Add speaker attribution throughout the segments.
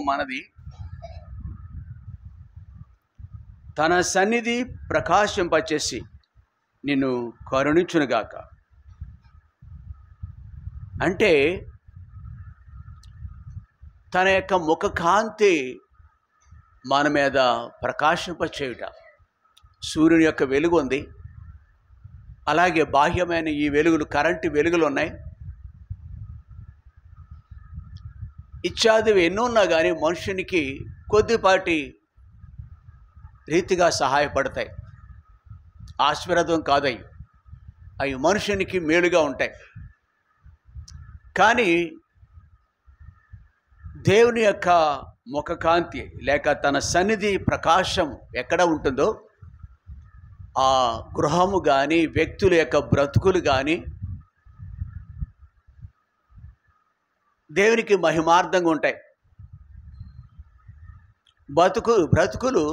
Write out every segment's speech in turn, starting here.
Speaker 1: మనది. తన సన్నిధి ప్రకాశింపచేసి నిన్ను కరుణించునుగాక. అంటే తన యొక్క ముఖకాంతి మన మీద ప్రకాశింపచేయుట. సూర్యుని యొక్క వెలుగు ఉంది, అలాగే బాహ్యమైన ఈ వెలుగులు, కరెంటు వెలుగులు ఉన్నాయి. ఇత్యాదివి ఎన్నో ఉన్నా కానీ మనుషునికి కొద్దిపాటి రీతిగా సహాయపడతాయి. ఆశీర్వాదం కాదవి, అవి మనుషునికి మేలుగా ఉంటాయి. కానీ దేవుని యొక్క ముఖకాంతి లేక తన సన్నిధి ప్రకాశం ఎక్కడ ఉంటుందో ఆ గృహము కానీ, వ్యక్తుల యొక్క బ్రతుకులు కానీ దేవునికి మహిమార్థంగా ఉంటాయి. బ్రతుకులు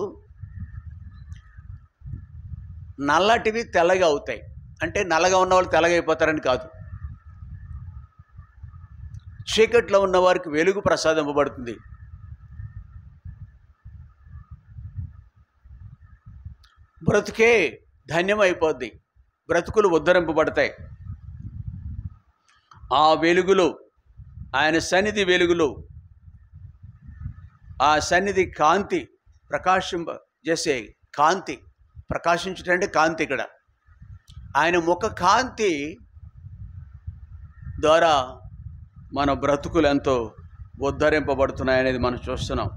Speaker 1: నల్లటివి తెల్లగా అవుతాయి. అంటే నల్లగా ఉన్నవాళ్ళు తెల్లగా అయిపోతారని కాదు. చీకట్లో ఉన్నవారికి వెలుగు ప్రసాదింపబడుతుంది. బ్రతుకే ధన్యమైపోద్ది, బ్రతుకులు ఉద్ధరింపబడతాయి. ఆ వెలుగులో, ఆయన సన్నిధి వెలుగులో, ఆ సన్నిధి కాంతి ప్రకాశింపజేసే కాంతి, ప్రకాశించటంటే కాంతి. ఇక్కడ ఆయన ముఖ కాంతి ద్వారా మన బ్రతుకులు ఎంతో ఉద్ధరింపబడుతున్నాయనేది మనం చూస్తున్నాం.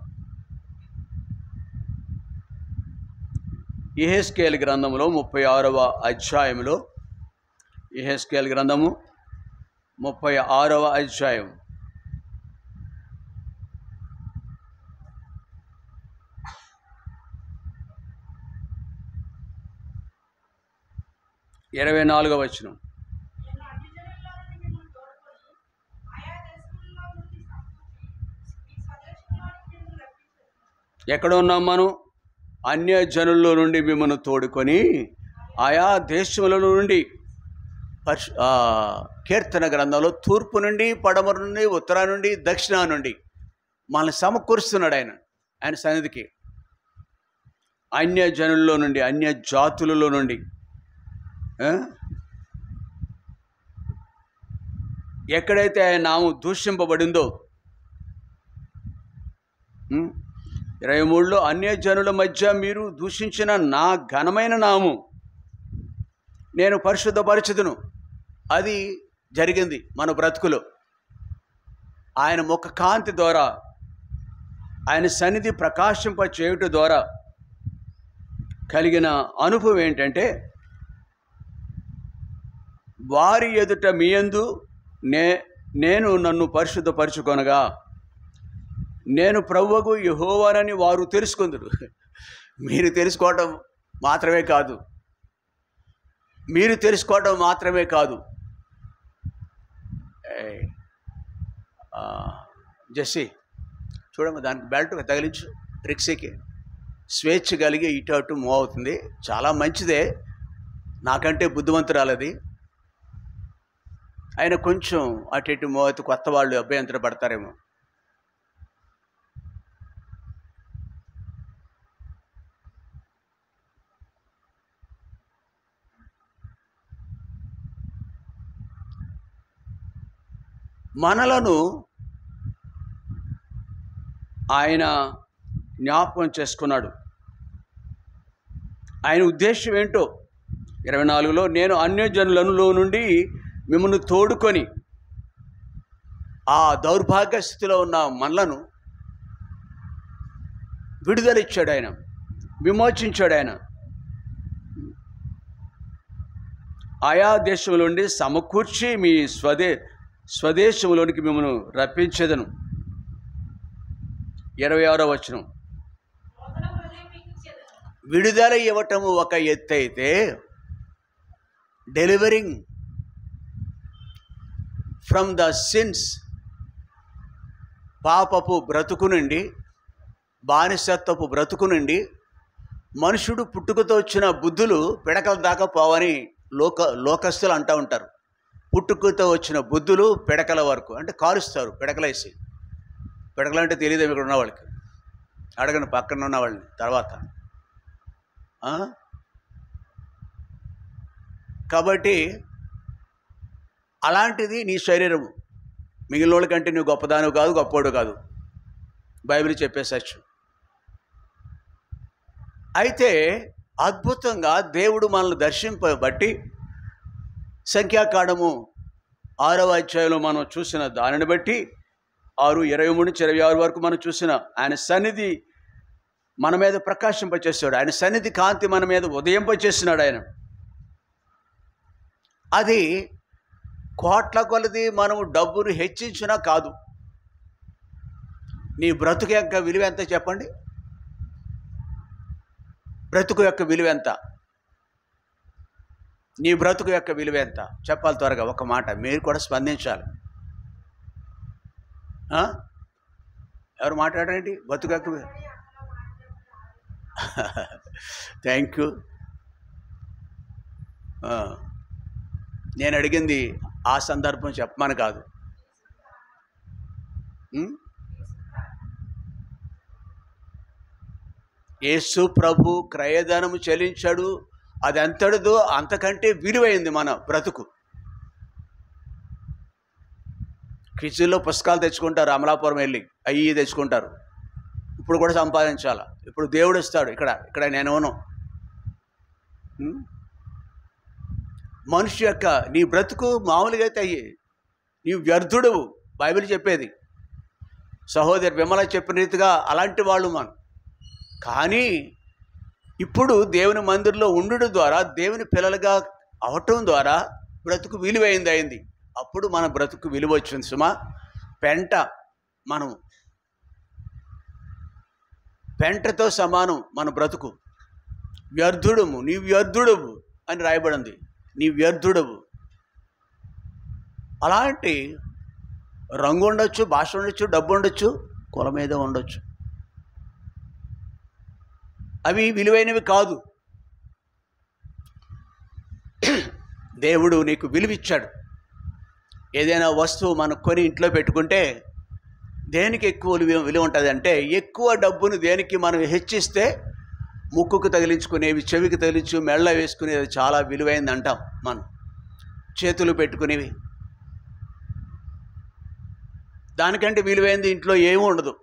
Speaker 1: యెహెజ్కేలు గ్రంథంలో 36వ అధ్యాయంలో, యెహెజ్కేలు గ్రంథము 36వ అధ్యాయం 24వ వచనం. ఎక్కడ ఉన్నాం మనం? అన్య జనుల్లో నుండి మిమ్మల్ని తోడుకొని ఆయా దేశముల నుండి, కీర్తన గ్రంథంలో తూర్పు నుండి, పడమర నుండి, ఉత్తరా నుండి, దక్షిణా నుండి మనల్ని సమకూరుస్తున్నాడు ఆయన సన్నిధికి. అన్య జనుల్లో నుండి, అన్య జాతులలో నుండి, ఎక్కడైతే ఆయన నామం దూషింపబడిందో, 23లో అన్య జనుల మధ్య మీరు దూషించిన నా ఘనమైన నామం నేను పరిశుద్ధపరచుదును. అది జరిగింది మన బ్రతుకులో. ఆయన ముఖ కాంతి ద్వారా, ఆయన సన్నిధి ప్రకాశింప చేయుట ద్వారా కలిగిన అనుభవం ఏంటంటే, వారి ఎదుట మీ యందు నేను నన్ను పరిశుద్ధపరచుకొనగా నేను ప్రభువగు యెహోవానని వారు తెలుసుకుందురు. మీరు తెలుసుకోవటం మాత్రమే కాదు, జెస్సీ చూడమ్మా, దానికి బెల్ట్ తగిలించు. రిక్సీకి స్వేచ్ఛ కలిగి ఇటు అటు మూవ్ అవుతుంది. చాలా మంచిదే, నాకంటే బుద్ధిమంతురాలది. ఆయన కొంచెం అటు ఇటు మూవ్ అవుతూ కొత్త వాళ్ళు అభ్యంతర పడతారేమో. మనలను ఆయన జ్ఞాపకం చేసుకున్నాడు. ఆయన ఉద్దేశం ఏంటో 24లో, నేను అన్యజనులలో నుండి మిమ్మల్ని తోడుకొని, ఆ దౌర్భాగ్య స్థితిలో ఉన్న మనలను విడుదలిచ్చాడు ఆయన, విమోచించాడు ఆయన. ఆయా దేశంలో నుండి సమకూర్చి మీ స్వదేశంలోనికి మిమ్మల్ని రప్పించేదను. 26వ వచనం. విడుదల ఇవ్వటము ఒక ఎత్తు అయితే, డెలివరింగ్ ఫ్రమ్ ద సిన్స్, పాపపు బ్రతుకు నుండి, బానిసత్వపు బ్రతుకు నుండి, మనుషుడు పుట్టుకతో వచ్చిన బుద్ధులు పిడకల దాకా పోవని లోకస్తులు అంటూ ఉంటారు. పుట్టుకతో వచ్చిన బుద్ధులు పిడకల వరకు, అంటే కాలుస్తారు పిడకలేసి. పిడకలంటే తెలియదు ఇక్కడ ఉన్న వాళ్ళకి, అడగండి పక్కన ఉన్న వాళ్ళని తర్వాత. కాబట్టి అలాంటిది నీ శరీరము. మిగిలిన వాళ్ళకంటే నువ్వు గొప్పదానివి కాదు, గొప్పోడు కాదు, బైబిల్ చెప్పే సత్యం. అయితే అద్భుతంగా దేవుడు మనల్ని దర్శింపబట్టి సంఖ్యాకాండము 6వ అధ్యాయంలో మనం చూసిన దానిని బట్టి 6:23-26 వరకు మనం చూసిన ఆయన సన్నిధి మన మీద ప్రకాశింపచేస్తాడు. ఆయన సన్నిధి కాంతి మన మీద ఉదయింపచేస్తున్నాడు ఆయన. అది కోట్ల కొలది మనము డబ్బును హెచ్చించినా కాదు. నీ బ్రతుకు యొక్క విలువ ఎంత చెప్పండి? బ్రతుకు యొక్క విలువ ఎంత? నీ బ్రతుకు యొక్క విలువ ఎంత చెప్పాలి త్వరగా ఒక మాట. మీరు కూడా స్పందించాలి. ఎవరు మాట్లాడండి? బ్రతుకు యొక్క థ్యాంక్ యూ. నేను అడిగింది ఆ సందర్భం చెప్పమని కాదు. యేసు ప్రభు క్రయధనము చెల్లించాడు. అది ఎంతటిదో అంతకంటే విలువైంది మన బ్రతుకు. క్విజ్లో పుస్తకాలు తెచ్చుకుంటారు, అమలాపురం వెళ్ళి అయ్యి తెచ్చుకుంటారు. ఇప్పుడు కూడా సంపాదించాలి. ఇప్పుడు దేవుడు ఇస్తాడు. ఇక్కడ నేనేమను మనిషి యొక్క నీ బ్రతుకు మామూలుగా అయితే అయ్యి నీవు వ్యర్థుడవు బైబిల్ చెప్పేది. సహోదరి విమల చెప్పిన రీతిగా అలాంటి వాళ్ళు మనం. కానీ ఇప్పుడు దేవుని మందిరంలో ఉండుట ద్వారా, దేవుని పిల్లలుగా అవటం ద్వారా బ్రతుకు విలువైంది. అప్పుడు మన బ్రతుకు విలువ వచ్చింది సుమా. పెంటతో సమానం మన బ్రతుకు. వ్యర్థుడము, నీ వ్యర్థుడవు అని రాయబడింది. నీ వ్యర్థుడవు. అలాంటి రంగు ఉండొచ్చు, భాష ఉండొచ్చు, డబ్బు ఉండొచ్చు, కులం మీద ఉండొచ్చు, అవి విలువైనవి కాదు. దేవుడు నీకు విలువిచ్చాడు. ఏదైనా వస్తువు మనం కొని ఇంట్లో పెట్టుకుంటే దేనికి ఎక్కువ విలువ ఉంటుంది అంటే, ఎక్కువ డబ్బును దేనికి మనం హెచ్చిస్తే ముక్కుకు తగిలించుకునేవి, చెవికి తగిలించు, మెళ్ళ వేసుకునేది చాలా విలువైంది అంటాం. మనం చేతులు పెట్టుకునేవి దానికంటే విలువైంది ఇంట్లో ఏమీ ఉండదు.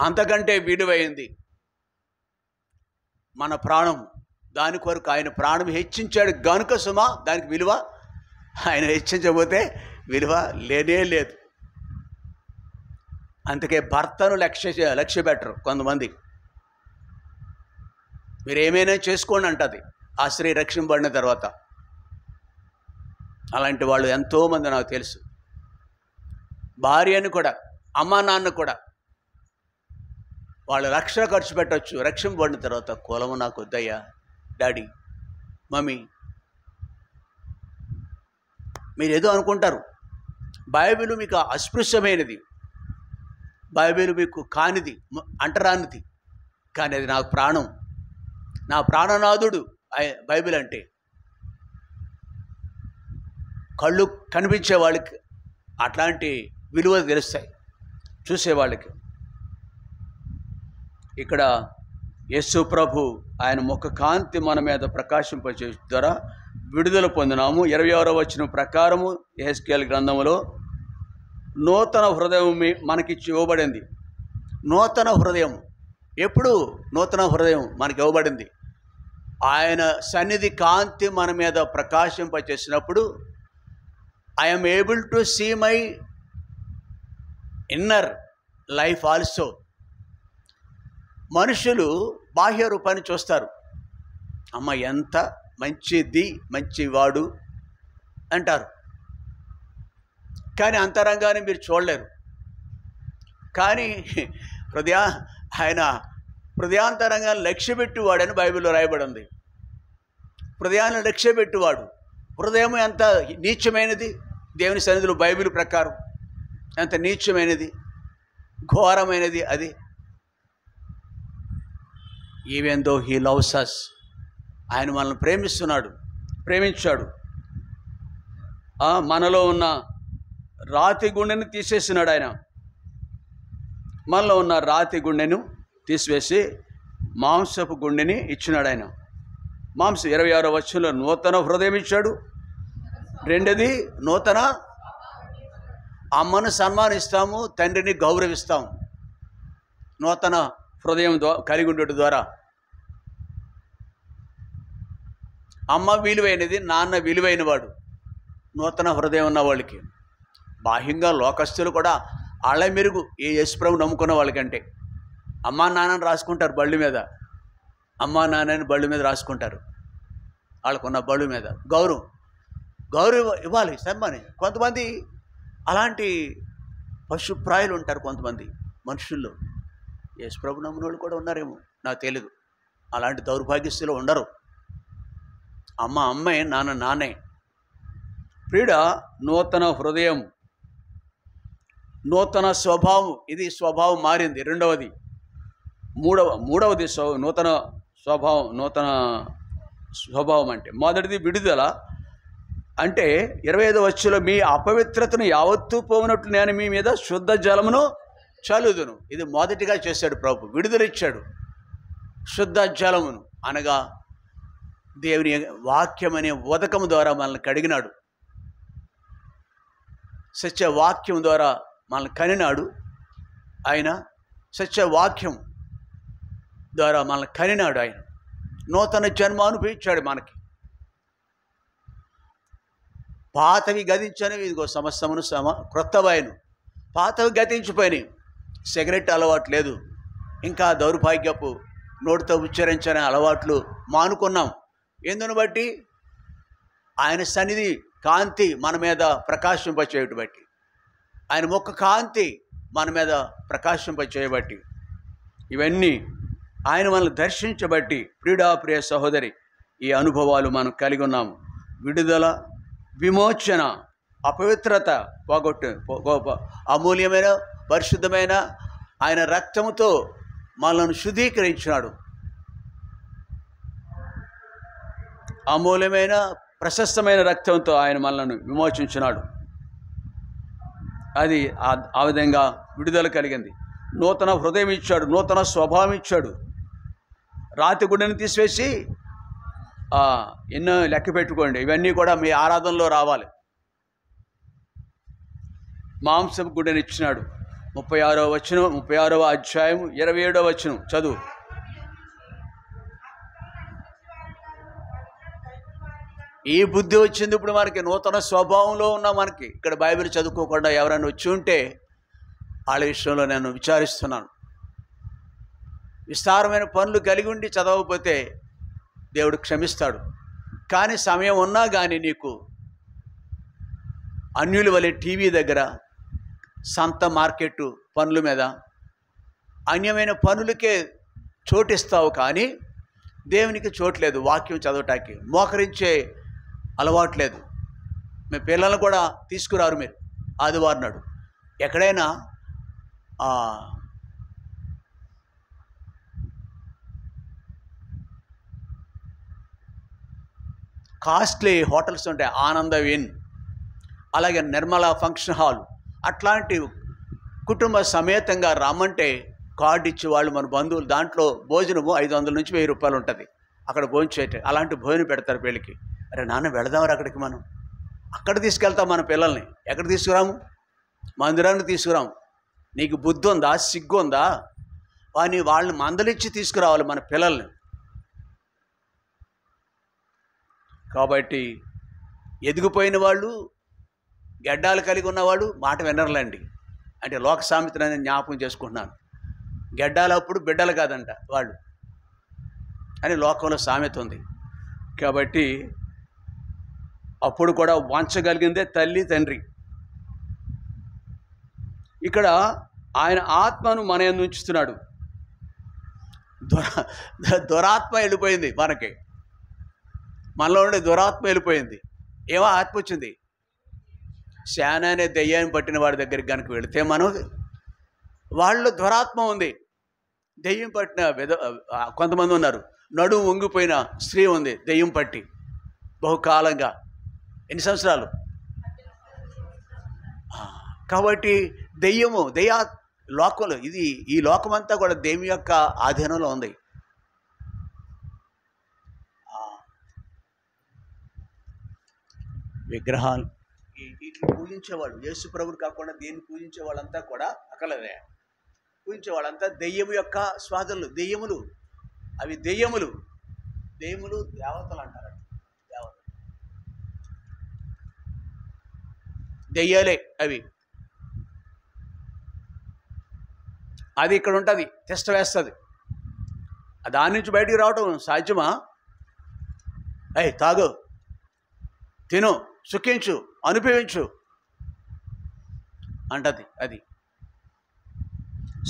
Speaker 1: అంతకంటే విలువైంది మన ప్రాణం. దాని కొరకు ఆయన ప్రాణం హెచ్చించాడు గనుక సుమా దానికి విలువ. ఆయన హెచ్చించకపోతే విలువ లేనే లేదు. అందుకే భర్తను లక్ష్య పెట్టరు కొంతమంది. మీరు ఏమైనా చేసుకోండి అంటది ఆ స్త్రీ రక్షింపబడిన తర్వాత. అలాంటి వాళ్ళు ఎంతోమంది నాకు తెలుసు. భార్యను కూడా, అమ్మా నాన్న కూడా వాళ్ళు లక్షలు ఖర్చు పెట్టవచ్చు. రక్షింపబడిన తర్వాత కులము నాకు వద్దయ్యా, డాడీ, మమ్మీ. మీరు ఏదో అనుకుంటారు, బైబిల్ మీకు అస్పృశ్యమైనది, బైబిల్ మీకు కానిది, అంటరానిది. కానీ అది నాకు ప్రాణం, నా ప్రాణనాథుడు బైబిల్ అంటే. కళ్ళు కనిపించే వాళ్ళకి అట్లాంటి విలువ తెలుస్తాయి, చూసేవాళ్ళకి. ఇక్కడ యేసు ప్రభు ఆయన ముఖ కాంతి మన మీద ప్రకాశింపచే ద్వారా విడుదల పొందినాము. 26వ వచనం ప్రకారము యెహెజ్కేలు గ్రంథంలో నూతన హృదయం మనకిచ్చి ఇవ్వబడింది. నూతన హృదయం. ఎప్పుడు నూతన హృదయం మనకి ఇవ్వబడింది? ఆయన సన్నిధి కాంతి మన మీద ప్రకాశింపచేసినప్పుడు I'm able to see my inner life also. మనుషులు బాహ్య రూపాన్ని చూస్తారు. అమ్మ ఎంత మంచిది, మంచివాడు అంటారు. కానీ అంతరంగాన్ని మీరు చూడలేరు. కానీ ఆయన హృదయాంతరంగాన్ని లక్ష్యపెట్టువాడని బైబిల్లో రాయబడి ఉంది. హృదయాన్ని లక్ష్యపెట్టువాడు. హృదయం ఎంత నీచమైనది దేవుని సన్నిధిలో బైబిల్ ప్రకారం, ఎంత నీచమైనది, ఘోరమైనది అది. Even though he loves us, ఆయన మనల్ని ప్రేమించాడు. మనలో ఉన్న రాతి గుండెని తీసేసినాడు ఆయన. మనలో ఉన్న రాతి గుండెను తీసివేసి మాంసపు గుండెని ఇచ్చినాడు ఆయన. మాంసం 26వ వచనంలో నూతన హృదయం ఇచ్చాడు. రెండోది నూతన, అమ్మను సన్మానిస్తాము, తండ్రిని గౌరవిస్తాము నూతన హృదయం కలిగి ఉండటం ద్వారా. అమ్మ విలువైనది, నాన్న విలువైనవాడు. నూతన హృదయం ఉన్న వాళ్ళకి బాహ్యంగా లోకస్తులు కూడా ఆళ్ళ మెరుగు ఈ యేసుప్రభు నమ్ముకున్న వాళ్ళకంటే అమ్మా నాన్నని రాసుకుంటారు బళ్ళు మీద. అమ్మా నాన్నని బళ్ళు మీద రాసుకుంటారు. వాళ్ళకున్న బళ్ళు మీద గౌరవం ఇవ్వాలి, సన్మాని. కొంతమంది అలాంటి పశుప్రాయులు ఉంటారు. కొంతమంది మనుషుల్లో యేసుప్రభు నమ్మిన వాళ్ళు కూడా ఉన్నారేమో, నాకు తెలియదు. అలాంటి దౌర్భాగ్యస్తులు ఉండరు. అమ్మ అమ్మే, నాన్న నాన్నే. ప్రియుడ, నూతన హృదయం, నూతన స్వభావం. ఇది స్వభావం మారింది. రెండవది, మూడవది నూతన స్వభావం అంటే మొదటిది విడుదల. అంటే 25వ వచనంలో మీ అపవిత్రతను యావత్తూ పోవునట్లు నేను మీ మీద శుద్ధ జలమును చల్లుదును. ఇది మొదటిగా చేశాడు ప్రభు. విడుదల ఇచ్చాడు. శుద్ధ జలమును అనగా దేవుని వాక్యం అనే ఉదకము ద్వారా మనల్ని కడిగినాడు. సత్యవాక్యం ద్వారా మనల్ని కనినాడు ఆయన. సత్యవాక్యం ద్వారా మనల్ని కనినాడు ఆయన. నూతన జన్మ అనుభవించాడు మనకి. పాతవి గతించనివి ఇదిగో సమస్తమును క్రొత్తవైను. పాతవి గతించిపోయినాయి. సిగరెట్ అలవాటు లేదు. ఇంకా దౌర్భాగ్యపు నోటితో ఉచ్చరించని అలవాట్లు మానుకున్నాం. ఎందును బట్టి? ఆయన సన్నిధి కాంతి మన మీద ప్రకాశింపచేయబట్టి బట్టి, ఆయన ముఖ కాంతి మన మీద ప్రకాశింపచేయబట్టి, ఇవన్నీ ఆయన మనల్ని దర్శించబట్టి, ప్రియ సహోదరి, ఈ అనుభవాలు మనం కలిగి ఉన్నాము. విడుదల, విమోచన, అపవిత్రత అమూల్యమైన పరిశుద్ధమైన ఆయన రక్తముతో మనల్ని శుద్ధీకరించినాడు. అమూల్యమైన ప్రశస్తమైన రక్తంతో ఆయన మనల్ని విమోచించినాడు. అది ఆ విధంగా విడుదల కలిగింది. నూతన హృదయం ఇచ్చాడు, నూతన స్వభావం ఇచ్చాడు. రాతి గుండెని తీసివేసి ఎన్నో లెక్క పెట్టుకోండి, ఇవన్నీ కూడా మీ ఆరాధనలో రావాలి. మాంసపు గుండెని ఇచ్చినాడు. 36వ వచనం, 36వ అధ్యాయం 27వ వచనం చదువు. ఈ బుద్ధి వచ్చింది ఇప్పుడు మనకి. నూతన స్వభావంలో ఉన్న మనకి. ఇక్కడ బైబిల్ చదువుకోకుండా ఎవరైనా వచ్చి ఉంటే వాళ్ళ విషయంలో నేను విచారిస్తున్నాను. విస్తారమైన పనులు కలిగి ఉండి చదవకపోతే దేవుడు క్షమిస్తాడు. కానీ సమయం ఉన్నా కానీ నీకు అన్యుల వలె టీవీ దగ్గర, సంత మార్కెట్ పనుల మీద, అన్యమైన పనులకే చోటిస్తావు. కానీ దేవునికి చోట్లేదు వాక్యం చదవటానికి. మోకరించే అలవాటు లేదు. మీ పిల్లలను కూడా తీసుకురారు మీరు ఆదివారం నాడు. ఎక్కడైనా కాస్ట్లీ హోటల్స్ ఉంటాయి, ఆనంద విన్, అలాగే నిర్మల ఫంక్షన్ హాల్, అట్లాంటి కుటుంబ సమేతంగా రమ్మంటే కార్డు ఇచ్చి వాళ్ళు మన బంధువులు, దాంట్లో భోజనము 500 నుంచి 1000 రూపాయలు ఉంటుంది. అక్కడ భోజనం చేయటం, అలాంటి భోజనం పెడతారు వీళ్ళకి. అరే నాన్న వెళదామరా అక్కడికి. మనం అక్కడ తీసుకెళ్తాం మన పిల్లల్ని. ఎక్కడ తీసుకురాము? మందిరానికి తీసుకురాము. నీకు బుద్ధి ఉందా? సిగ్గు ఉందా? వాళ్ళని మందలిచ్చి తీసుకురావాలి మన పిల్లల్ని. కాబట్టి ఎదిగిపోయిన వాళ్ళు, గడ్డాలు కలిగి ఉన్నవాళ్ళు మాట వినరులండి. అంటే లోక సామెతను నేను జ్ఞాపకం చేసుకుంటున్నాను. గడ్డాలు అప్పుడు బిడ్డలు కాదంట వాళ్ళు అని లోకంలో సామెత ఉంది. కాబట్టి అప్పుడు కూడా వంచగలిగిందే తల్లి తండ్రి. ఇక్కడ ఆయన ఆత్మను మన యందు ఉంచుతున్నాడు. దురాత్మ వెళ్ళిపోయింది మనకి. మనలో ఉండే దురాత్మ వెళ్ళిపోయింది. ఏమో ఆత్మ వచ్చింది. శాన అనే దెయ్యాన్ని పట్టిన వాడి దగ్గరికి కనుక వెళితే మనం, వాళ్ళు దురాత్మ ఉంది. దెయ్యం పట్టిన కొంతమంది ఉన్నారు. నడుము వంగిపోయిన స్త్రీ ఉంది దెయ్యం పట్టి బహుకాలంగా. ఎన్ని సంవత్సరాలు? కాబట్టి దెయ్య లోకంలో ఈ లోకమంతా కూడా దెయ్యం యొక్క ఆధీనంలో ఉంది. విగ్రహాలు వీటిని పూజించేవాళ్ళు, యేసు ప్రభుని కాకుండా దేన్ని పూజించే వాళ్ళంతా కూడా అక్కలదే పూజించే వాళ్ళంతా దెయ్యము యొక్క స్వాదులు. దెయ్యములు అవి దెయ్యములు దేవతలు అంటారు. దెయ్యాలే అవి. అది ఇక్కడ ఉంటుంది, తిష్ట వేస్తుంది. దాని నుంచి బయటికి రావటం సాధ్యమా? తాగు, తిను, సుఖించు, అనుభవించు అంటది. అది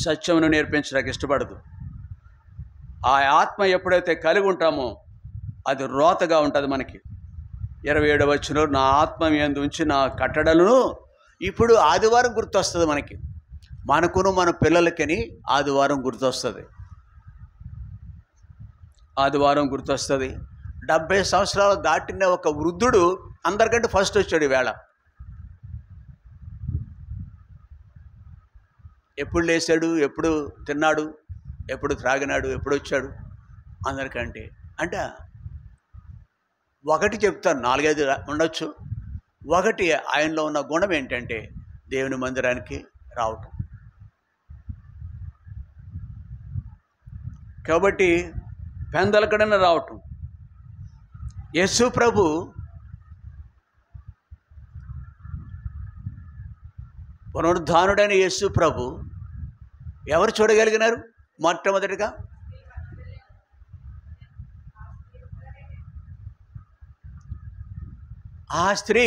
Speaker 1: సత్యమును నేర్పించడానికి ఇష్టపడదు. ఆ ఆత్మ ఎప్పుడైతే కలిగి ఉంటామో అది రోతగా ఉంటుంది మనకి. 27వ వచనంలో నా ఆత్మ యందు ఉంచి నా కట్టడలను. ఇప్పుడు ఆదివారం గుర్తొస్తుంది మనకును మన పిల్లలకని. ఆదివారం గుర్తొస్తుంది. 70 సంవత్సరాలు దాటిన ఒక వృద్ధుడు అందరికంటే ఫస్ట్ వచ్చాడు ఈవేళ. ఎప్పుడు లేచాడు, ఎప్పుడు తిన్నాడు, ఎప్పుడు త్రాగినాడు, ఎప్పుడు వచ్చాడు అందరికంటే. అంటే ఒకటి చెప్తాను, 4-5 ఉండొచ్చు. ఒకటి, ఆయనలో ఉన్న గుణం ఏంటంటే దేవుని మందిరానికి రావటం. కాబట్టి పెందలకడన రావటం. యేసు ప్రభు పునరుద్ధానుడైన యేసు ప్రభు ఎవరు చూడగలిగినారు? మొట్టమొదటిగా ఆ స్త్రీ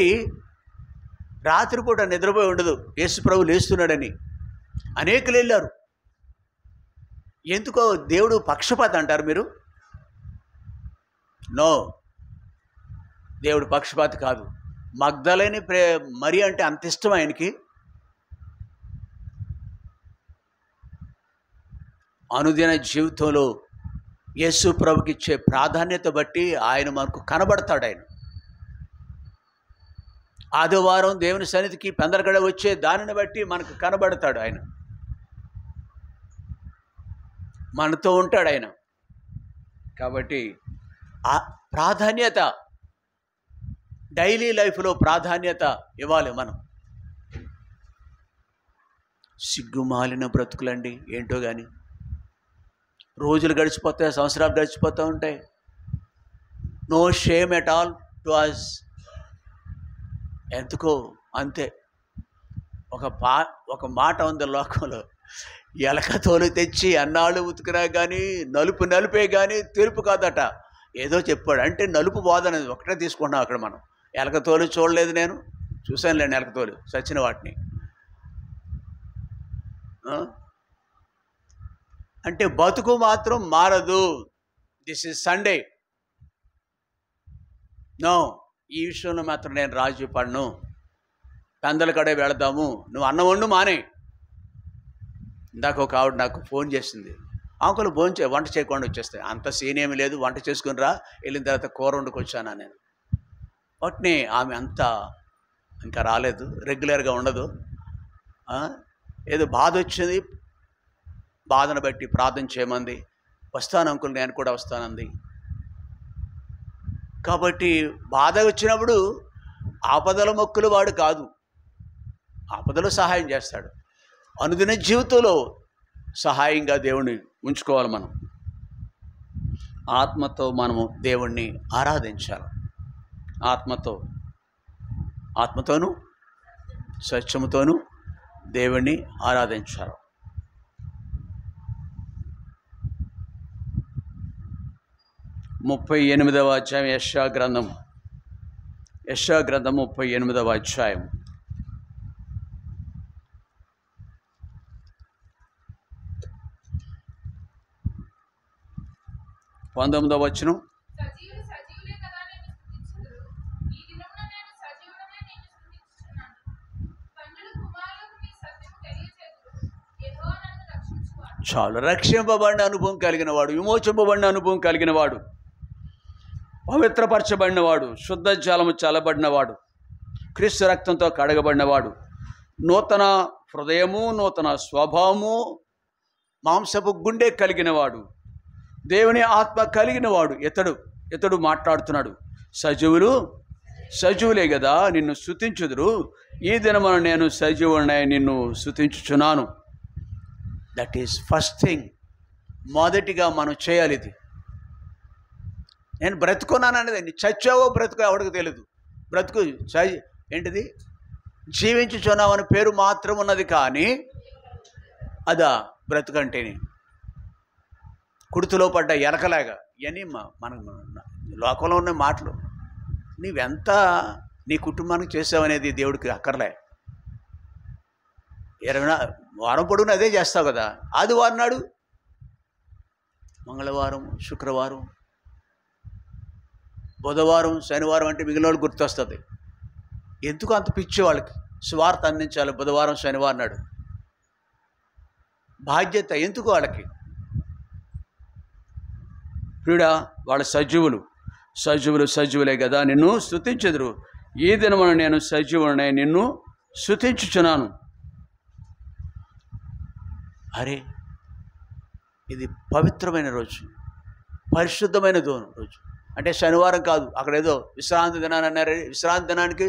Speaker 1: రాత్రిపూట నిద్రపోయి ఉండదు, యేసు ప్రభు లేస్తున్నాడని. అనేకులు వెళ్ళారు. ఎందుకో దేవుడు పక్షపాతి అంటారు మీరు. నో, దేవుడు పక్షపాతి కాదు. మగ్దలేని మరి అంటే అంత ఇష్టం ఆయనకి. అనుదిన జీవితంలో యేసు ప్రభుకి ఇచ్చే ప్రాధాన్యత బట్టి ఆయన మనకు కనబడతాడు. ఆయన ఆదివారం దేవుని సన్నిధికి పెందలకడ వచ్చే దానిని బట్టి మనకు కనబడతాడు. ఆయన మనతో ఉంటాడు ఆయన. కాబట్టి ఆ ప్రాధాన్యత డైలీ లైఫ్లో ప్రాధాన్యత ఇవ్వాలి మనం. సిగ్గుమాలిన బ్రతుకులండి ఏంటో కానీ. రోజులు గడిచిపోతాయి, సంవత్సరాలు గడిచిపోతూ ఉంటాయి. No shame at all to us. ఎందుకో అంతే. ఒక మాట ఉంది లోకంలో, ఎలక తోలు తెచ్చి అన్నాళ్ళు ఉతికినా కానీ నలుపే కానీ తెలుపు కాదట. ఏదో చెప్పాడు అంటే నలుపు బోధనది ఒకటే తీసుకున్నాం అక్కడ మనం. ఎలక తోలు చూడలేదు, నేను చూశానులేండి ఎలక తోలు చచ్చిన వాటిని. అంటే బతుకు మాత్రం మారదు. This is Sunday. నో, ఈ విషయంలో మాత్రం నేను రాజీ పడను. పెందలకడే వెళదాము, నువ్వు అన్నం వండు మానే. ఇందాక ఒక ఆవిడ నాకు ఫోన్ చేసింది, ఆకులు వంట చేయకుండా వచ్చేస్తాయి. అంత సీన్ ఏమి లేదు, వంట చేసుకుని రా, వెళ్ళిన తర్వాత కూర వండుకొచ్చానా నేను. వాటిని ఆమె అంతా ఇంకా రాలేదు, రెగ్యులర్గా ఉండదు. ఏదో బాధ వచ్చింది, బాధను బట్టి ప్రార్థన చేయమంది. వస్తాను అంకుల్, నేను కూడా వస్తానంది. కాబట్టి బాధ వచ్చినప్పుడు ఆపదల మొక్కులు వాడు కాదు, ఆపదలో సహాయం చేస్తాడు. అనుదిన జీవితంలో సహాయంగా దేవుణ్ణి ఉంచుకోవాలి. మనం ఆత్మతో మనము దేవుణ్ణి ఆరాధించాలి. ఆత్మతోనూ సత్యముతోనూ దేవుణ్ణి ఆరాధించాలి. 38వ అధ్యాయం యెషయా గ్రంథం 38వ అధ్యాయం 19వ వచనం. చాలు. రక్షింపబడిన అనుభవం కలిగిన వాడు, విమోచింపబడిన అనుభవం కలిగిన వాడు, పవిత్రపరచబడినవాడు, శుద్ధ జలము చల్లబడినవాడు, క్రీస్తు రక్తంతో కడగబడినవాడు, నూతన హృదయము, నూతన స్వభావము, మాంసపు గుండె కలిగినవాడు, దేవుని ఆత్మ కలిగినవాడు ఇతడు మాట్లాడుతున్నాడు. సజీవులే కదా నిన్ను స్తుతించుదురు, ఈ దినమున నేను సజీవుడనై నిన్ను స్తుతించుచున్నాను. That is first thing. మొదటిగా మనం చేయాలి ఇది. నేను బ్రతుకున్నాను అనేది, చచ్చావో బ్రతుకు ఎవడికి తెలియదు. బ్రతుకు ఏంటిది, జీవించుచున్నావు అని పేరు మాత్రం ఉన్నది, కానీ అదా బ్రతుకంటేనే. కుడితిలో పడ్డ ఎలకలాగా ఇవన్నీ మన లోకంలో ఉన్న మాటలు. నీవెంత నీ కుటుంబానికి చేసావనేది దేవుడికి అక్కర్లే. 24 వారం పొడుగున అదే చేస్తావు కదా. ఆదివారం నాడు, మంగళవారం, శుక్రవారం, బుధవారం, శనివారం అంటే మిగిలిన వాళ్ళు గుర్తొస్తుంది. ఎందుకు అంత పిచ్చి వాళ్ళకి? స్వార్థ అందించాలి బుధవారం, శనివారం నాడు. బాధ్యత ఎందుకు వాళ్ళకి? ప్రియుడా, వాళ్ళ సజీవులే కదా నిన్ను స్తుతించెదరు, ఈ దినమున నేను సజీవుడనై నిన్ను స్తుతించుచున్నాను. అరే, ఇది పవిత్రమైన రోజు, పరిశుద్ధమైన రోజు. అంటే శనివారం కాదు, అక్కడ ఏదో విశ్రాంతి దినాన్ని అన్నారు. విశ్రాంతి దినానికి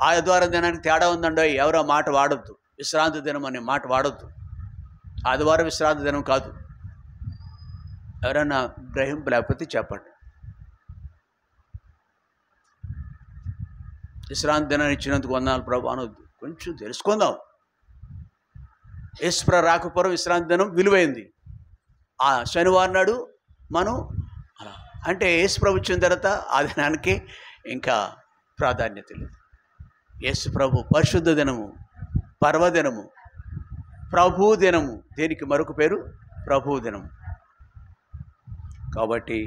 Speaker 1: ఆదివారం దినానికి తేడా ఉందండి. ఎవరో మాట వాడద్దు, విశ్రాంతి దినం అనే మాట వాడద్దు. ఆదివారం విశ్రాంతి దినం కాదు. ఎవరైనా గ్రహింపు లేకపోతే చెప్పండి. విశ్రాంతి దినాన్ని ఇచ్చినందుకు వందనాలు ప్రభు అనొద్దు. కొంచెం తెలుసుకుందాం. యేసుప్రభు రాకపురం విశ్రాంతి దినం విలువైంది. ఆ శనివారం నాడు మనం అలా అంటే యేసుప్రభు వచ్చిన తర్వాత ఆ దినానికి ఇంకా ప్రాధాన్యత లేదు. యేసుప్రభు పరిశుద్ధ దినము, పర్వదినము, ప్రభు దినము. దేనికి మరొక పేరు ప్రభు దినము. కాబట్టి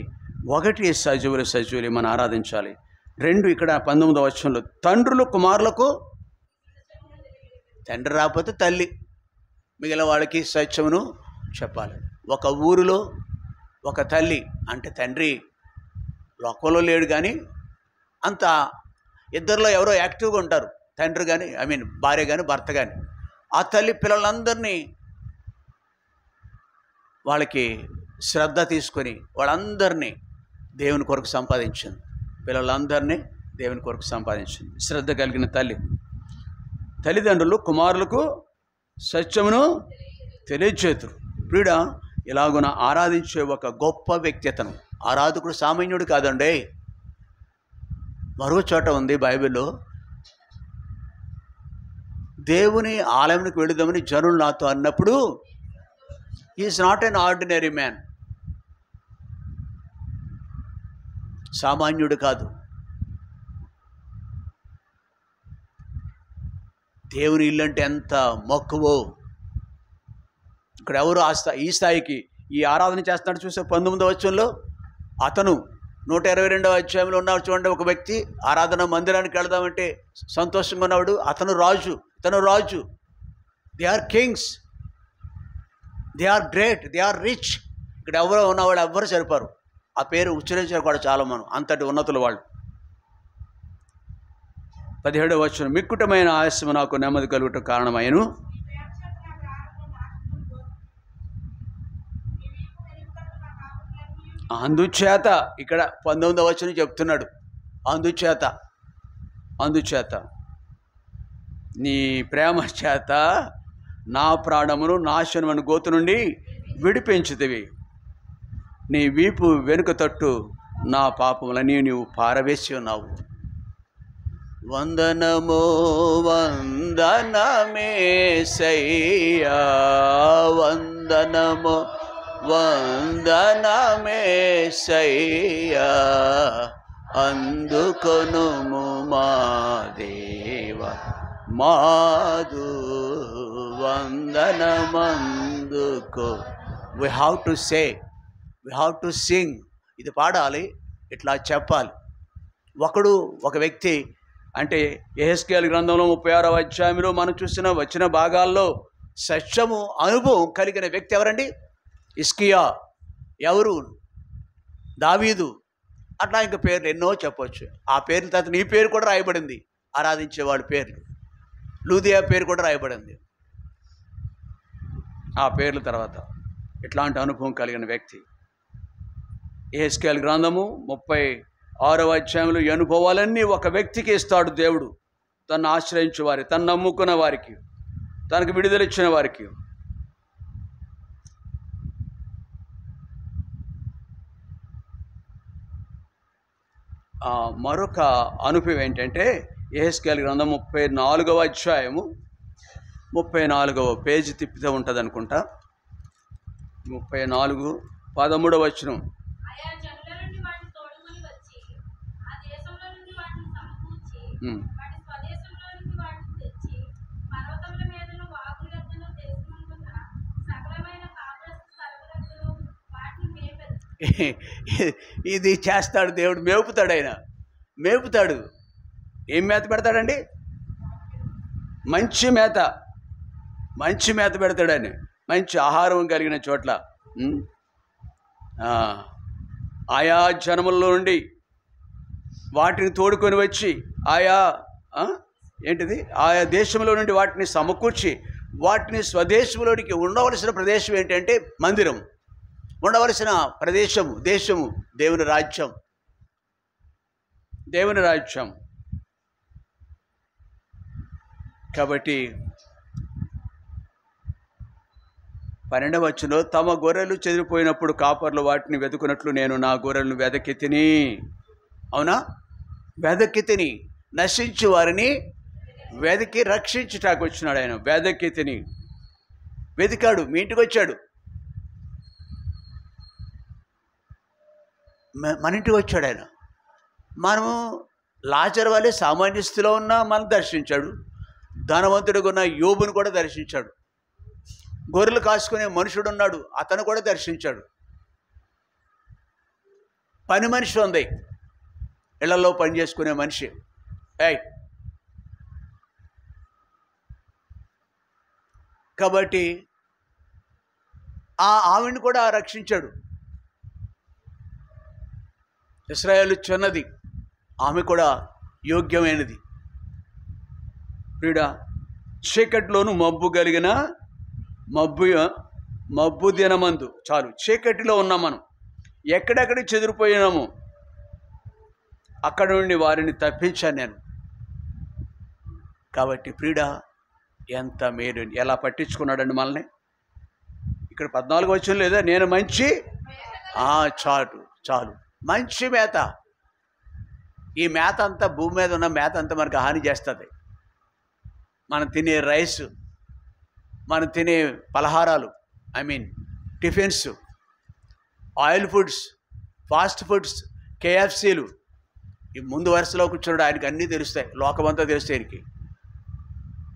Speaker 1: 1 సజీవులు మనం ఆరాధించాలి. 2 ఇక్కడ 19వ వచనంలో తండ్రులు కుమారులకు, తండ్రి రాకపోతే తల్లి, మిగిలిన వాళ్ళకి సత్యమును చెప్పాలి. ఒక ఊరిలో ఒక తల్లి అంటే తండ్రి లోకంలో లేడు, కానీ అంత ఇద్దరిలో ఎవరో యాక్టివ్గా ఉంటారు. తండ్రి కానీ భార్య కానీ భర్త కానీ. ఆ తల్లి పిల్లలందరినీ వాళ్ళకి శ్రద్ధ తీసుకొని వాళ్ళందరినీ దేవుని కొరకు సంపాదించింది. పిల్లలందరినీ దేవుని కొరకు సంపాదించింది శ్రద్ధ కలిగిన తల్లి. తల్లిదండ్రులు కుమారులకు సత్యమును తెలియచేతురు. ప్రియుడా, ఇలాగున ఆరాధించే ఒక గొప్ప వ్యక్తిత్వం. ఆరాధకుడు సామాన్యుడు కాదండి. మరో చోట ఉంది బైబిల్లో, దేవుని ఆలయానికి వెళుదామని జనులు నాతో అన్నప్పుడు, is not an ordinary man. సామాన్యుడు కాదు. దేవుని ఇల్లు అంటే ఎంత మక్కువో. ఇక్కడ ఎవరు ఈ స్థాయికి ఈ ఆరాధన చేస్తున్నాడు చూసే 19వ వచనంలో అతను 122వ అధ్యాయంలో ఉన్నాడు చూడండి. ఒక వ్యక్తి ఆరాధన మందిరానికి వెళదామంటే సంతోషంగా ఉన్నవాడు. ఇతను రాజు. They are kings, they are great, they are rich. ఇక్కడ ఎవరో ఉన్నవాళ్ళు ఎవ్వరు సరిపారు. ఆ పేరు ఉచ్చరించారు కూడా చాలా మనం, అంతటి ఉన్నతులు వాళ్ళు. 17వ వచనం మిక్కుటమైన ఆలస్యము నాకు నెమ్మది కలుగుట కారణమైను. అందుచేత ఇక్కడ 19వ వచనం చెప్తున్నాడు. అందుచేత నీ ప్రేమ చేత నా ప్రాణమును నాశనమని గోతు నుండి విడిపించుతివి. నీ వీపు వెనుక తట్టు నా పాపములని నీవు పారవేసి ఉన్నావు. వందనమో వందనమేసయ్యా, వందనమో వందనమేసయ్యా, అందుకొనుము మా దేవ మాదు వందనమందుకో. we have to say, we have to sing. ఇది పాడాలి, ఇట్లా చెప్పాలి. ఒక వ్యక్తి అంటే యెహెజ్కేలు గ్రంథంలో 36వ అధ్యాయంలో మనం చూసిన వచ్చిన భాగాల్లో సత్యము అనుభవం కలిగిన వ్యక్తి ఎవరండి? హిజ్కియా. ఎవరు? దావీదు. అట్లా ఇంకా పేర్లు ఎన్నో చెప్పవచ్చు. ఆ పేర్ల తర్వాత నీ పేరు కూడా రాయబడింది, ఆరాధించేవాడి పేర్లు. లూదియా పేరు కూడా రాయబడింది ఆ పేర్ల తర్వాత. ఇట్లాంటి అనుభవం కలిగిన వ్యక్తి. యెహెజ్కేలు గ్రంథము 36వ అధ్యాయంలో ఈ అనుభవాలన్నీ ఒక వ్యక్తికి ఇస్తాడు దేవుడు. తను ఆశ్రయించే వారికి, తను నమ్ముకున్న వారికి, తనకు విడుదలిచ్చిన వారికి. మరొక అనుభవం ఏంటంటే యెహెజ్కేలు గ్రంథం 34వ అధ్యాయము 34వ పేజీ తిప్పితే ఉంటుంది అనుకుంటా. 34 13వ వచనం. ఇది చేస్తాడు దేవుడు, మేపుతాడు. ఆయన మేపుతాడు. ఏం మేత పెడతాడండి? మంచి మేత, మంచి మేత పెడతాడు ఆయన. మంచి ఆహారం కలిగిన చోట్ల ఆయా జనముల్లో నుండి వాటిని తోడుకొని వచ్చి ఆయా దేశంలో నుండి వాటిని సమకూర్చి వాటిని స్వదేశంలోనికి ఉండవలసిన ప్రదేశం ఏంటంటే మందిరం. ఉండవలసిన ప్రదేశము, దేశము దేవుని రాజ్యం, దేవుని రాజ్యం. కాబట్టి 12వ వచనంలో తమ గొర్రెలు చెదిరిపోయినప్పుడు కాపర్లు వాటిని వెతుకున్నట్లు నేను నా గొర్రెలను వెదకెత్తిని. అవునా? వెదకెత్తిని. నశించి వారిని వెతికి రక్షించుటాకు వచ్చినాడు ఆయన. వెదకెత్తిని వెతికాడు. మీ ఇంటికి వచ్చాడు, మన ఇంటికి వచ్చాడు ఆయన. మనము లాజరు వలె సామాన్య స్థితిలో ఉన్నా మనం దర్శించాడు. ధనవంతుడిగా ఉన్న యోబును కూడా దర్శించాడు. గొర్రెలు కాసుకునే మనుషుడు ఉన్నాడు, అతను కూడా దర్శించాడు. పని మనిషి ఉంది, ఇళ్లలో పని చేసుకునే మనిషి. కాబట్టి ఆవిడ్ని కూడా రక్షించాడు. ఇశ్రాయేలు చిన్నది, ఆమె కూడా యోగ్యమైనది. ప్రియుడా, చీకటిలోను మబ్బు కలిగిన మబ్బు దినమందు చాలు చీకటిలో ఉన్నాం మనం. ఎక్కడెక్కడికి చెదిరిపోయినాము అక్కడ నుండి వారిని తప్పించాను నేను. కాబట్టి ప్రియుడా, ఎంత మేలు, ఎలా పట్టించుకున్నాడండి మనల్ని. ఇక్కడ 14 వచనం లేదా, నేను మంచి చాలు మంచి మేత. ఈ మేత అంతా, భూమి మీద ఉన్న మేత అంతా మనకు హాని చేస్తుంది. మనం తినే రైస్, మనం తినే పలహారాలు, tiffins, oil foods, fast foods, కేఎఫ్సీలు. ఈ ముందు వరుసలో కూర్చున్నాడు, ఆయనకి అన్నీ తెలుస్తాయి, లోకమంతా తెలుస్తాయి. ఆయనకి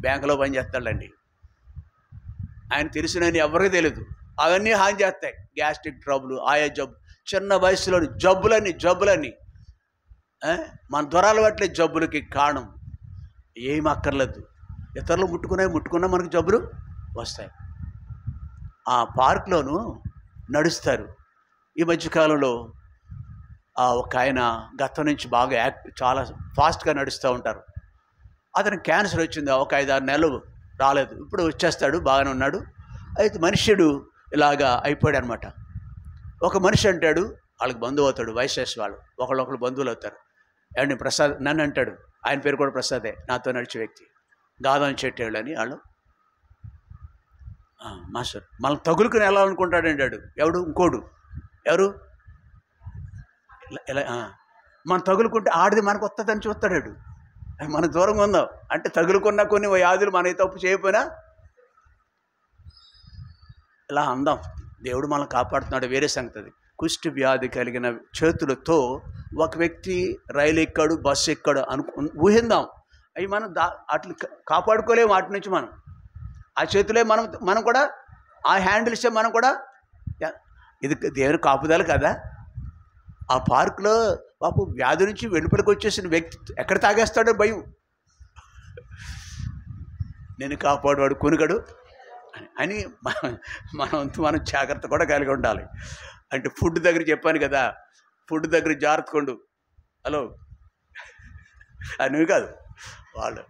Speaker 1: బ్యాంకులో పని చేస్తాడండి, ఆయన తెలిసినని ఎవరికి తెలియదు. అవన్నీ హాని చేస్తాయి. గ్యాస్ట్రిక్ ట్రబుల్, ఆయా జబ్బు, చిన్న వయసులోని జబ్బులన్నీ మన జ్వరాలు పట్లే జబ్బులకి కారణం. ఏమి అక్కర్లేదు, ఇతరులు ముట్టుకున్నా మనకు జబ్బులు వస్తాయి. ఆ పార్క్లోనూ నడుస్తారు. ఈ మధ్యకాలంలో ఒక ఆయన గతం నుంచి బాగా చాలా ఫాస్ట్గా నడుస్తూ ఉంటారు. అతనికి క్యాన్సర్ వచ్చింది, ఒక 5-6 నెలలు రాలేదు, ఇప్పుడు వచ్చేస్తాడు, బాగానే ఉన్నాడు. అయితే మనుష్యుడు ఇలాగా అయిపోయాడు అనమాట. ఒక మనిషి అంటాడు, వాళ్ళకి బంధువు అవుతాడు, వయసేసి వాళ్ళు ఒకళ్ళు బంధువులు అవుతారు. ఏమండి ప్రసాద్, నన్ను అంటాడు, ఆయన పేరు కూడా ప్రసాదే, నాతో నడిచే వ్యక్తి, గాదం చెట్టేళ్ళు అని వాళ్ళు. మాస్టర్ మనం తగులుకుని వెళ్ళాలనుకుంటాడండి వాడు. ఇంకోడు ఎవరు ఇలా మనం తగులుకుంటే ఆడిది మనకు వస్తుందని చూస్తాడు. మన దూరంగా ఉందాం అంటే తగులుకున్న కొన్ని వ్యాధులు మన తప్పు చేయకపోయినా ఇలా అందాం. దేవుడు మనల్ని కాపాడుతున్నాడు, వేరే సంగతి. కుష్టి వ్యాధి కలిగిన చేతులతో ఒక వ్యక్తి రైలు ఎక్కాడు, బస్సు ఎక్కాడు ఊహిందాం. అవి మనం అట్లు కాపాడుకోలేము. వాటి నుంచి మనం ఆ చేతులే మనం కూడా, ఆ హ్యాండిల్సే మనం కూడా. ఇది దేవుని కాపుదల కదా. ఆ పార్కులో పాపం వ్యాధి నుంచి వెలుపలికి వచ్చేసిన వ్యక్తి ఎక్కడ తాగేస్తాడో భయం. నేను కాపాడువాడు కొనుగడు అని మనం జాగ్రత్త కూడా కలిగి ఉండాలి. అంటే ఫుడ్ దగ్గర చెప్పాను కదా, ఫుడ్ దగ్గర జాగ్రత్త కొండు. హలో, నువ్వు కాదు వాళ్ళు.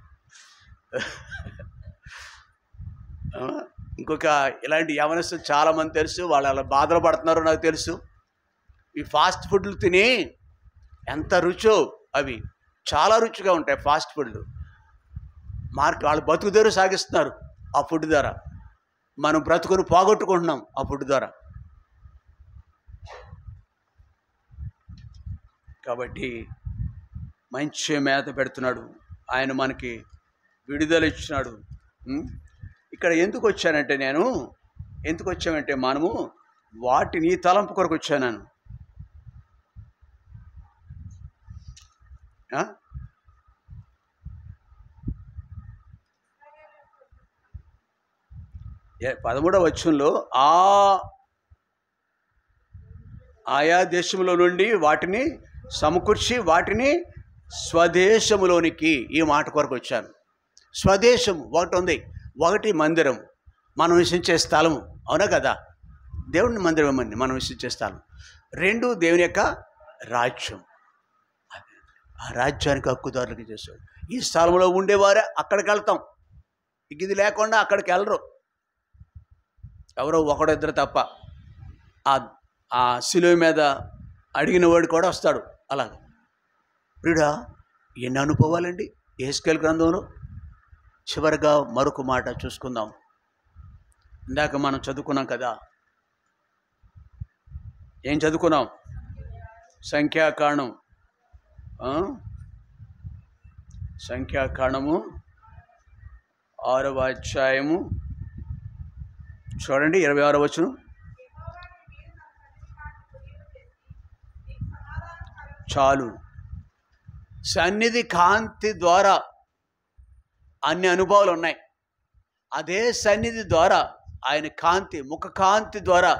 Speaker 1: ఇంకొక ఇలాంటి యవనస్తులు చాలామంది తెలుసు, వాళ్ళు అలా బాధలు పడుతున్నారో నాకు తెలుసు. ఈ ఫాస్ట్ ఫుడ్లు తిని ఎంత రుచో, అవి చాలా రుచిగా ఉంటాయి ఫాస్ట్ ఫుడ్లు. వాళ్ళు బతుకుదేరు సాగిస్తున్నారు ఆ ఫుడ్ ద్వారా. మనం బ్రతుకుని పోగొట్టుకుంటున్నాం ఆ ఫుడ్ ద్వారా. కాబట్టి మంచి మేత పెడుతున్నాడు ఆయన, మనకి విడుదల ఇచ్చినాడు. ఇక్కడ ఎందుకు వచ్చామంటే మనము వాటిని తలంపు కొరకు వచ్చాను. 13వ వచనంలో ఆయా దేశంలో నుండి వాటిని సమకూర్చి వాటిని స్వదేశములోనికి, ఈ మాట కొరకు వచ్చాను. స్వదేశం ఒకటి ఉంది, ఒకటి మందిరం, మనం నివసించే స్థలము, అవునా కదా? దేవుని మందిరం ఏమండి మనం నివసించే స్థలం. 2 దేవుని యొక్క రాజ్యం. ఆ రాజ్యానికి హక్కుదారులకి చేస్తాడు. ఈ స్థలంలో ఉండేవారే అక్కడికి వెళ్తాం, ఇది లేకుండా అక్కడికి వెళ్ళరు, ఎవరో ఒకడిద్దరు తప్ప. ఆ శిలువ మీద అడిగిన వాడు కూడా వస్తాడు. అలాగ ప్రియుడా, ఎన్ని అనుభవాలండి యెహెజ్కేలు గ్రంథంలో. చివరిగా మరొక మాట చూసుకుందాం. ఇందాక మనం చదువుకున్నాం కదా, ఏం చదువుకున్నాం? సంఖ్యాకాండం, సంఖ్యాకాండము 6వ అధ్యాయము చూడండి, 26వ వచనం. చాలు. సన్నిధి కాంతి ద్వారా అన్ని అనుభవాలు ఉన్నాయి. అదే సన్నిధి ద్వారా, ఆయన కాంతి, ముఖ కాంతి ద్వారా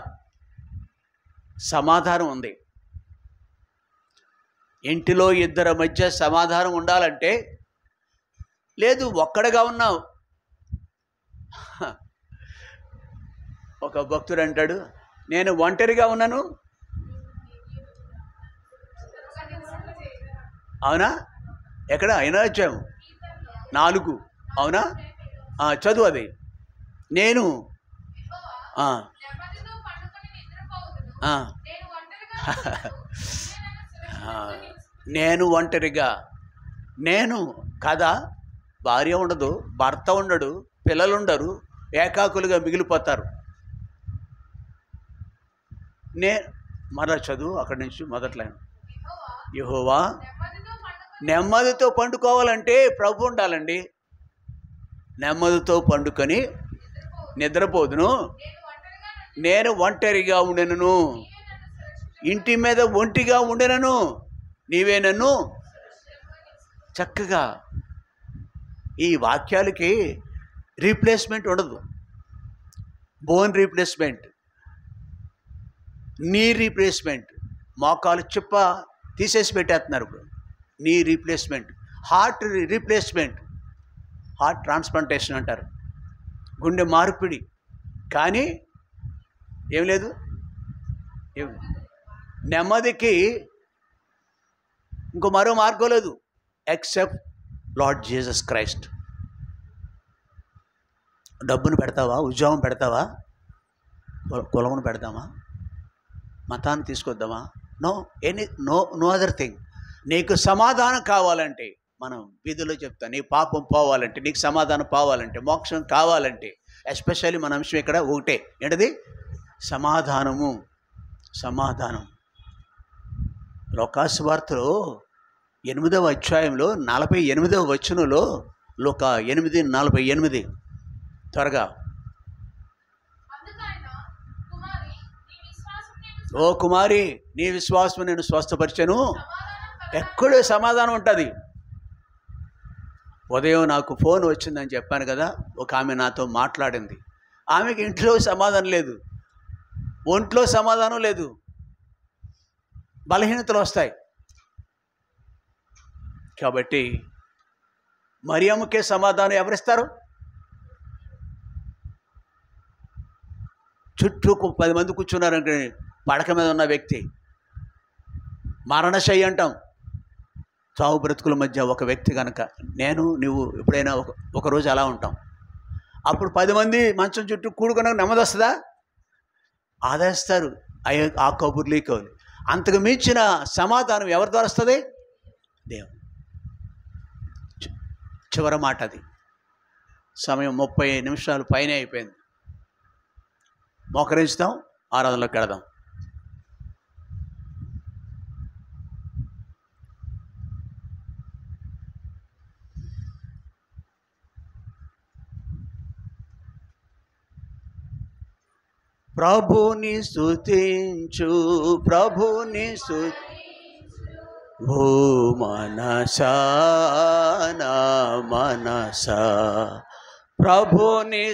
Speaker 1: సమాధానం ఉంది. ఇంటిలో ఇద్దరి మధ్య సమాధానం ఉండాలంటే లేదు, ఒక్కడిగా ఉన్నావు. ఒక భక్తుడు అంటాడు, నేను ఒంటరిగా ఉన్నాను. అవునా? ఎక్కడ? 8వ అధ్యాయం 4. అవునా? చదువు అది. నేను నేను ఒంటరిగా, నేను కదా, భార్య ఉండదు, భర్త ఉండడు, పిల్లలు ఉండరు, ఏకాకులుగా మిగిలిపోతారు. మరలా చదువు అక్కడి నుంచి మొదట్లో. యెహోవా నెమ్మదితో పండుకోవాలంటే ప్రభు ఉండాలండి. నెమ్మదితో పండుకొని నిద్రపోదును, నేను ఒంటరిగా ఉండెను, ఇంటి మీద ఒంటిగా ఉండెను, నీవే నన్ను. చక్కగా ఈ వాక్యాలకి రీప్లేస్మెంట్ ఉండదు. బోన్ రీప్లేస్మెంట్, నీ రీప్లేస్మెంట్, మోకాలు చిప్ప తీసేసి పెట్టేస్తున్నారు ఇప్పుడు. Knee replacement, heart replacement, heart transplantation అంటారు, గుండె మార్పిడి. కానీ ఏం లేదు, నెమ్మదికి ఇంకో మరో మార్గం లేదు ఎక్సెప్ట్ లార్డ్ జీసస్ క్రైస్ట్. డబ్బును పెడతావా, ఉద్యోగం పెడతావా, కులమును పెడతామా, మతాన్ని తీసుకొద్దామా? No other thing. నీకు సమాధానం కావాలంటే, మనం వీధిలో చెప్తాం, నీ పాపం పోవాలంటే, నీకు సమాధానం పోవాలంటే, మోక్షం కావాలంటే, ఎస్పెషల్లీ మన అంశం ఇక్కడ ఒకటే, ఏంటది? సమాధానము. సమాధానం. లోకాసు వార్తలో 8వ అధ్యాయంలో 48వ వచనంలో, లోకా 8:48, త్వరగా. ఓ కుమారి, నీ విశ్వాసం నేను స్వస్థపరిచాను. ఎక్కడో సమాధానం ఉంటుంది. ఉదయం నాకు ఫోన్ వచ్చిందని చెప్పాను కదా, ఒక ఆమె నాతో మాట్లాడింది. ఆమెకి ఇంట్లో సమాధానం లేదు, ఒంట్లో సమాధానం లేదు, బలహీనతలు వస్తాయి. కాబట్టి మరియమ్మకే సమాధానం ఎవరిస్తారు? చుట్టూ 10 మంది కూర్చున్నారంటే, పడక మీద ఉన్న వ్యక్తి, మరణశయ్య అంటాం, చావు బ్రతుకుల మధ్య ఒక వ్యక్తి కనుక, నేను నువ్వు ఎప్పుడైనా ఒకరోజు అలా ఉంటాం. అప్పుడు 10 మంది మంచం చుట్టూ కూడుకున్న నెమ్మది వస్తుందా? ఆదేస్తారు ఆ కబుర్లీ కబుర్లు. అంతకు మించిన సమాధానం ఎవరి ద్వారా వస్తుంది? దేవుడు. చివరి మాట అది. సమయం 30 నిమిషాలు పైనే అయిపోయింది. మోకరించుదాం, ఆరాధనలోకి వెళదాం. ప్రభుని స్తుతించు, ప్రభుని ఓ మనసా నా మనసా ప్రభుని